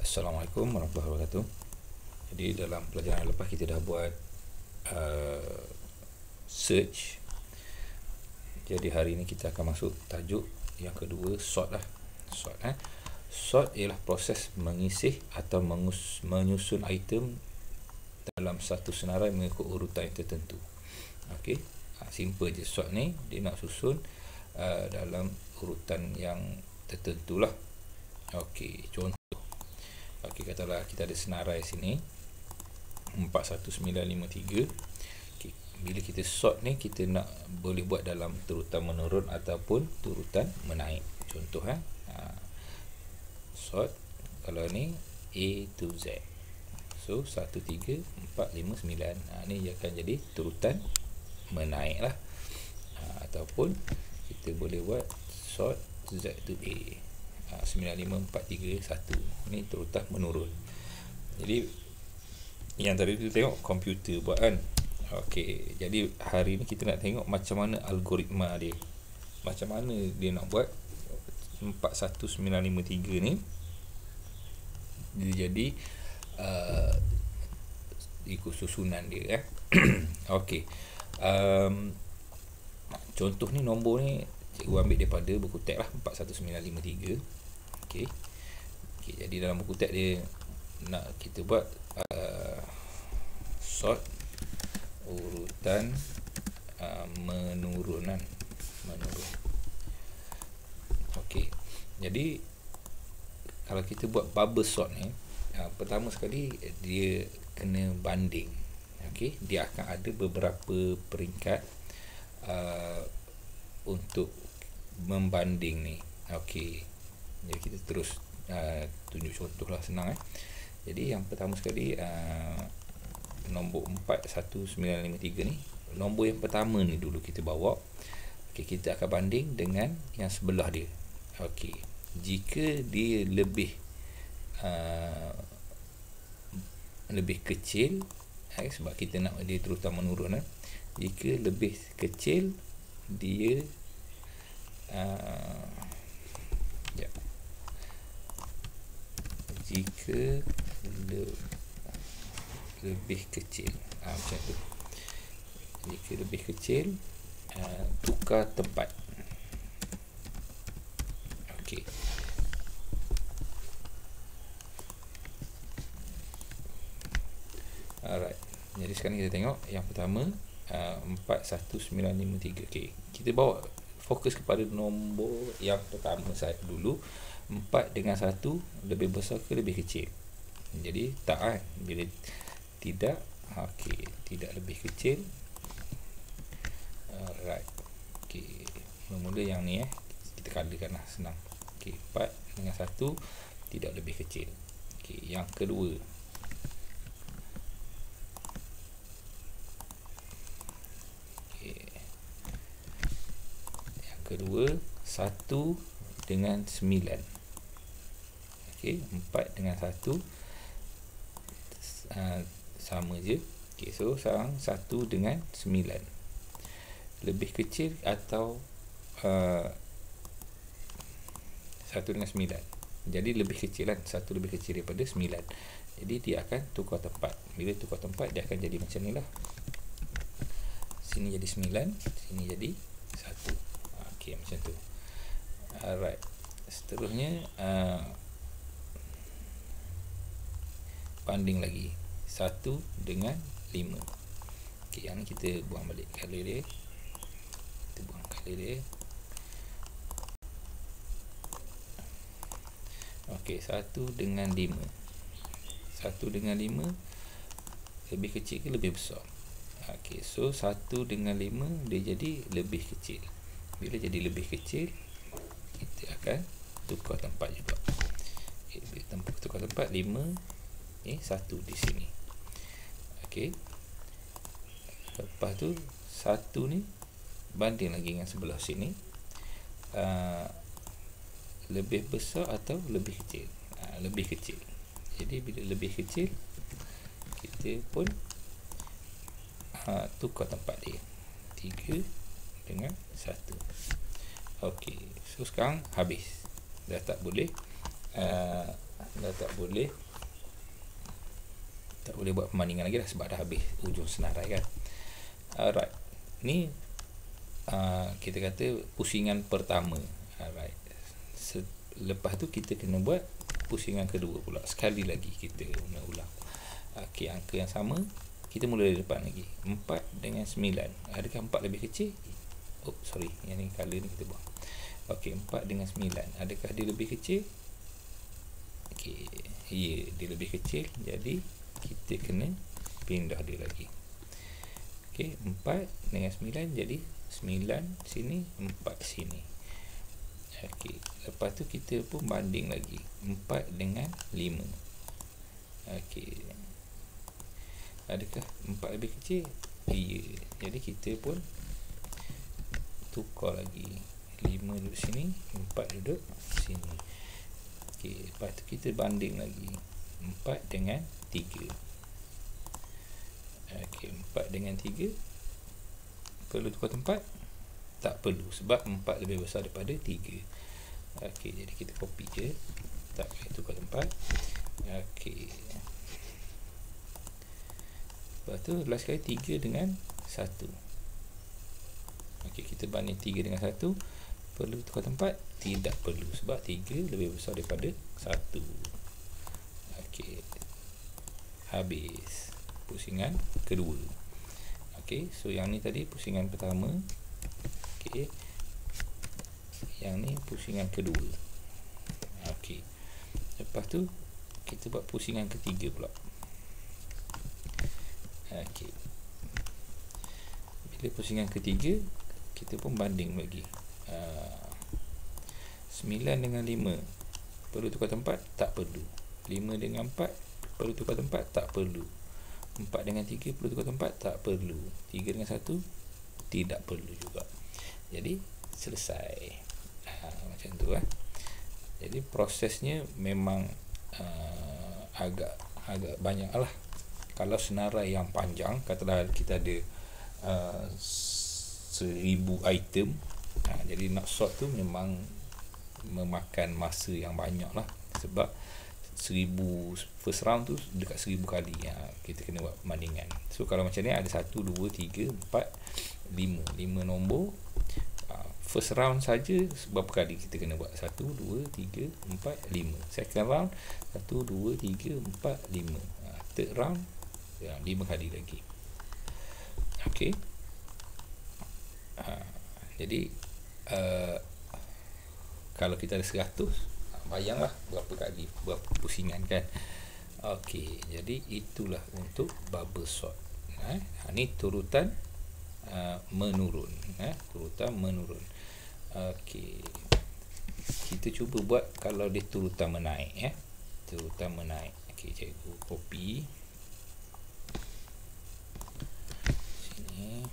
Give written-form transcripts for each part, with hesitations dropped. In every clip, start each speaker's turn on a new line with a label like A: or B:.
A: Assalamualaikum warahmatullahi wabarakatuh. Jadi dalam pelajaran yang lepas kita dah buat search. Jadi hari ini kita akan masuk tajuk yang kedua, sort lah. Sort ialah proses mengisih atau menyusun item dalam satu senarai mengikut urutan yang tertentu. Okey, simple je. Sort ni dia nak susun dalam urutan yang tertentu lah. Okey, contoh. Okey, katalah kita ada senarai sini 41953. Okey, bila kita sort ni kita nak boleh buat dalam turutan menurun ataupun turutan menaik. Contoh sort kalau ni A to Z. So 1 3 4 5 9. Ni akan jadi turutan menaik lah. Ataupun kita boleh buat sort Z to A. 95431. Ni terutan menurun. Jadi yang tadi tu tengok komputer buat kan. Okey, jadi hari ni kita nak tengok macam mana algoritma dia. Macam mana dia nak buat 41953 ni dia jadi ikut susunan dia Okey. Contoh ni nombor ni cikgu ambil daripada buku teks lah 41953. Okey, jadi dalam buku teks dia nak kita buat sort urutan menurun. Okey, jadi kalau kita buat bubble sort ni, pertama sekali dia kena banding. Okey, dia akan ada beberapa peringkat untuk membanding ni. Okey, jadi kita terus tunjuk contoh lah, senang Jadi yang pertama sekali nombor 41953 ni, nombor yang pertama ni dulu kita bawa. Okey, kita akan banding dengan yang sebelah dia. Okey, jika dia lebih kecil, sebab kita nak dia terutam menurun jika lebih kecil dia jika lebih kecil macam tu. Jika lebih kecil tukar tempat. Okey, alright. Jadi sekarang kita tengok yang pertama 41953. Okey, kita bawa fokus kepada nombor yang pertama saya dulu. 4 dengan 1 lebih besar ke lebih kecil? Jadi tak bila tidak, okey, tidak lebih kecil. Alright. Okey, mula yang ni kita kalakan lah, senang. Okey, 4 dengan 1 tidak lebih kecil. Okey, yang kedua. Yang kedua 1 dengan 9. Okey, 4 dengan 1 sama je. Okey, so sekarang 1 dengan 9 lebih kecil atau 1 dengan 9. Jadi lebih kecil kan, 1 lebih kecil daripada 9. Jadi dia akan tukar tempat. Bila tukar tempat dia akan jadi macam ni lah. Sini jadi 9, sini jadi 1. Okey, macam tu. Alright. Seterusnya banding lagi 1 dengan 5. Okey, yang ni kita buang balik color dia. Kita buang color dia. Okey, 1 dengan 5. 1 dengan 5 lebih kecil ke lebih besar? Okey, so 1 dengan 5 dia jadi lebih kecil. Bila jadi lebih kecil, kita akan tukar tempat juga. Okay, bila tukar tempat 5 ni 1 di sini. Okey, lepas tu 1 ni banding lagi dengan sebelah sini, lebih besar atau lebih kecil? Lebih kecil. Jadi bila lebih kecil kita pun tukar tempat dia, 3 dengan 1. Okey, so sekarang habis. Dah tak boleh dah tak boleh buat perbandingan lagi dah, sebab dah habis ujung senarai kan. Alright, ni kita kata pusingan pertama. Alright, lepas tu kita kena buat pusingan kedua pula. Sekali lagi kita guna ulang. Okey, angka yang sama, kita mula dari depan lagi. 4 dengan 9. Adakah 4 lebih kecil? Oh, sorry, yang ni color ni kita buang. Okey, 4 dengan 9. Adakah dia lebih kecil? Okey, ya, dia lebih kecil. Jadi kita kena pindah dia lagi. Okey, 4 dengan 9, jadi 9 sini, 4 sini. Okey, lepas tu kita pun banding lagi. 4 dengan 5. Okey, adakah 4 lebih kecil? Ya, jadi kita pun tukar lagi. 5 duduk sini, 4 duduk sini. Okey, lepas tu kita banding lagi. 4 dengan 3. Okey, 4 dengan 3. Perlu tukar tempat? Tak perlu, sebab 4 lebih besar daripada 3. Okey, jadi kita copy je. Tak payah tukar tempat. Okey. Lepas tu last sekali 3 dengan 1. Okey, kita banding 3 dengan 1. Perlu tukar tempat? Tidak perlu, sebab 3 lebih besar daripada 1. Okey, habis pusingan kedua. Okey, so yang ni tadi pusingan pertama. Okey, yang ni pusingan kedua. Okey, lepas tu kita buat pusingan ketiga pula. Okey, bila pusingan ketiga, kita pun banding lagi. 9 dengan 5 perlu tukar tempat? Tak perlu. 5 dengan 4 perlu tukar tempat? Tak perlu. 4 dengan 3 perlu tukar tempat? Tak perlu. 3 dengan 1 tidak perlu juga. Jadi selesai. Macam tu lah. Jadi prosesnya memang agak banyak lah. Kalau senarai yang panjang, katalah kita ada 1000 item, jadi nak sort tu memang memakan masa yang banyak lah. Sebab 1000 first round tu dekat 1000 kali, kita kena buat perbandingan. So kalau macam ni ada 1, 2, 3, 4, 5 nombor. First round saja berapa kali kita kena buat? 1, 2, 3, 4, 5. Second round 1, 2, 3, 4, 5. Third round 5 kali lagi. Okey. Jadi kalau kita ada 100, bayanglah berapa kali, berapa pusingan kan. Okey, jadi itulah untuk bubble sort. Ni turutan menurun. Turutan menurun. Okey, kita cuba buat kalau dia turutan menaik. Turutan menaik. Okey, cikgu copy sini.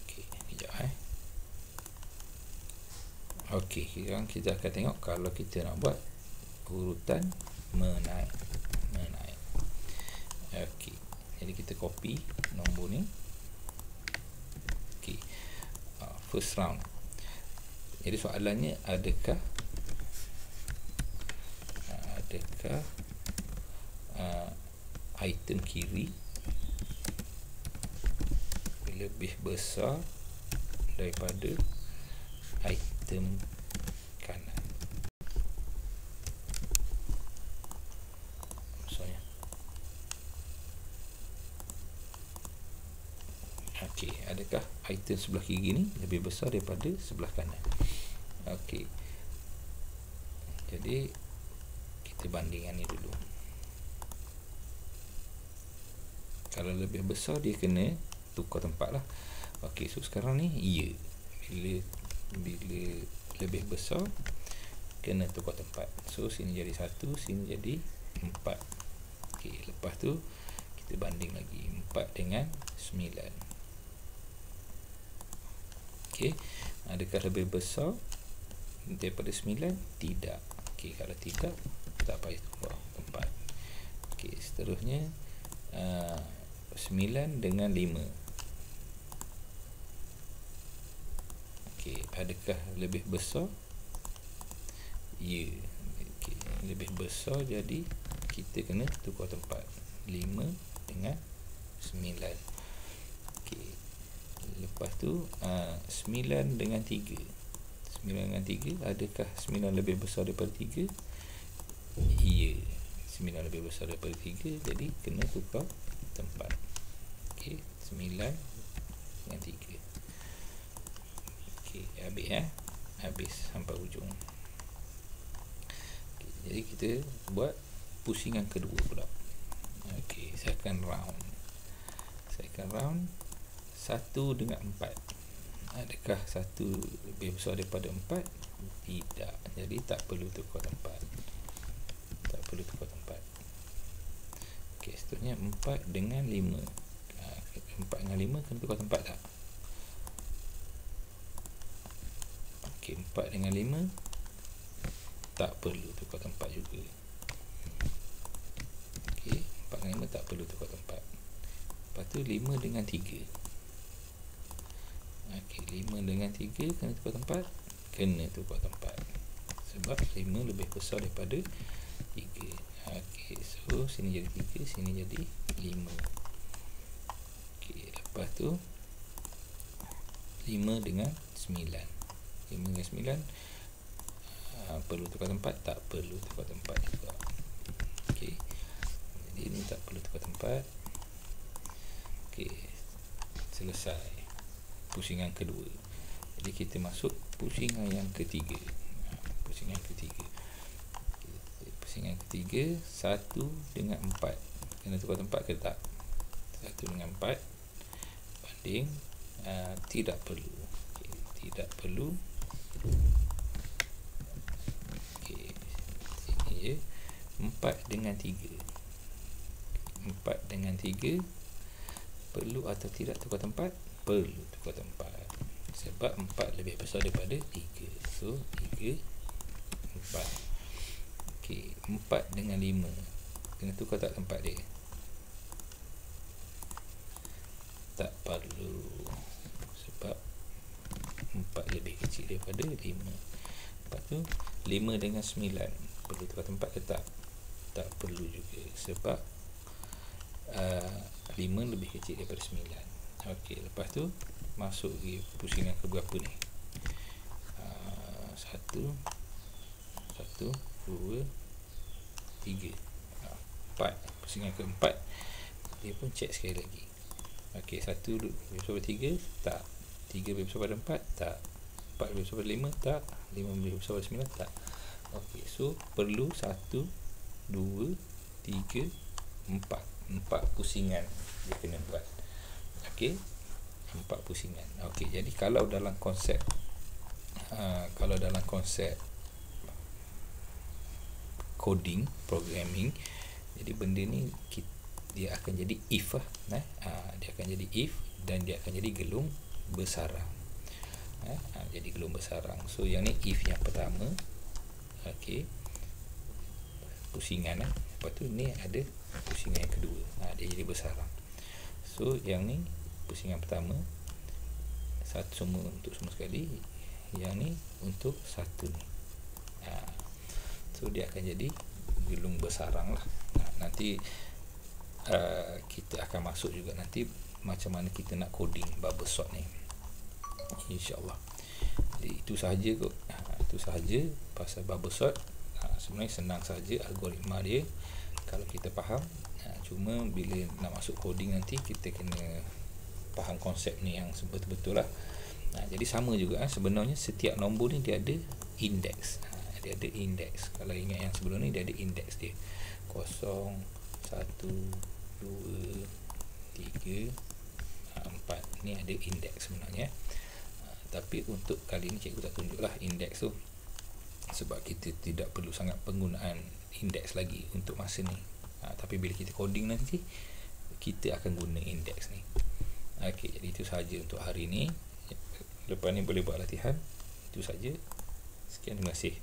A: Okey, sekejap Okey, sekarang kita akan tengok kalau kita nak buat urutan menaik. Okey, jadi kita copy nombor ni. Okey, first round. Jadi soalannya, adakah item kiri lebih besar daripada item kanan? Misalnya, okey, adakah item sebelah kiri ni lebih besar daripada sebelah kanan? Okey, jadi kita bandingkan ni dulu. Kalau lebih besar, dia kena tukar tempat lah. Okey, so sekarang ni ya, bila lebih besar kena tukar tempat. So sini jadi 1, sini jadi 4. Okey, lepas tu kita banding lagi 4 dengan 9. Okey, adakah lebih besar daripada 9? Tidak. Okey, kalau tidak, tak payah tukar tempat. Okey, seterusnya 9 dengan 5. Okey, Okey, adakah lebih besar? Ya. Okey, lebih besar, jadi kita kena tukar tempat 5 dengan 9. Okey. Lepas tu 9 dengan 3. 9 dengan 3, adakah 9 lebih besar daripada 3? Ya. 9 lebih besar daripada 3, jadi kena tukar tempat. Okey, 9 dengan 3. Okey, habis habis sampai hujung. Okay, jadi kita buat pusingan kedua pula. Okey, second round. Second round 1 dengan 4. Adakah 1 lebih besar daripada 4? Tidak. Jadi tak perlu tukar tempat. Tak perlu tukar tempat. Okey, seterusnya 4 dengan 5. 4 dengan 5 kena tukar tempat tak? Okey, 4 dengan 5 tak perlu tukar tempat juga. Okey, 4 dengan 5 tak perlu tukar tempat. Lepas tu 5 dengan 3. Okey, 5 dengan 3 kena tukar tempat? Kena tukar tempat. Sebab 5 lebih besar daripada 3. Okey, so sini jadi 3, sini jadi 5. Okey, lepas tu 5 dengan 9. 5 dengan 9 perlu tukar tempat? Tak perlu tukar tempat juga. Okey, jadi ini tak perlu tukar tempat. Okey, selesai pusingan kedua. Jadi kita masuk pusingan yang ketiga. Pusingan ketiga. Pusingan ketiga 1 dengan 4. Kena tukar tempat ke tak? 1 dengan 4 banding tidak perlu. Okay, tidak perlu. Okay, sini je 4 dengan 3. 4 dengan 3 perlu atau tidak tukar tempat? Perlu tukar tempat. Sebab 4 lebih besar daripada 3. So 3 4. Okey, 4 dengan 5 kena tukar tak tempat dia? Tak perlu. Sebab 4 lebih kecil daripada 5. Lepas tu 5 dengan 9 perlu tukar tempat ke tak? Tak perlu juga. Sebab 5 lebih kecil daripada 9. Okey, lepas tu masuk di pusingan ke berapa ni? 1 2 3 4. Pusingan keempat dia pun cek sekali lagi. Okey, 1 lebih besar daripada 3? Tak. 3 lebih besar daripada 4? Tak. 4 lebih besar daripada 5? Tak. 5 lebih besar daripada 9? Tak. Okey, so perlu 1 2 3 4 pusingan dia kena buat. Okey, 4 pusingan. Okey, jadi kalau dalam konsep coding, programming, jadi benda ni dia akan jadi if dia akan jadi if dan dia akan jadi gelung bersarang. Jadi gelung bersarang. So yang ni if yang pertama. Okey, pusingan lepas tu ni ada pusingan yang kedua. Dia jadi bersarang. So yang ni pusingan pertama, satu semua untuk semua sekali, yang ni untuk satu ni. So dia akan jadi gelung bersarang lah. Nanti kita akan masuk juga nanti macam mana kita nak coding bubble sort ni, InsyaAllah. Jadi itu sahaja kot. Itu sahaja pasal bubble sort. Sebenarnya senang saja algoritma dia kalau kita faham. Cuma bila nak masuk coding nanti kita kena faham konsep ni yang betul-betul lah. Jadi sama juga sebenarnya setiap nombor ni dia ada indeks. Dia ada indeks. Kalau ingat yang sebelum ni dia ada indeks dia 0 1 2 3 4. Ni ada indeks sebenarnya. Tapi untuk kali ni cikgu tak tunjuklah indeks tu sebab kita tidak perlu sangat penggunaan indeks lagi untuk masa ni. Tapi bila kita coding nanti kita akan guna indeks ni. Okey, jadi itu sahaja untuk hari ni. Lepas ni boleh buat latihan. Itu saja. Sekian, terima kasih.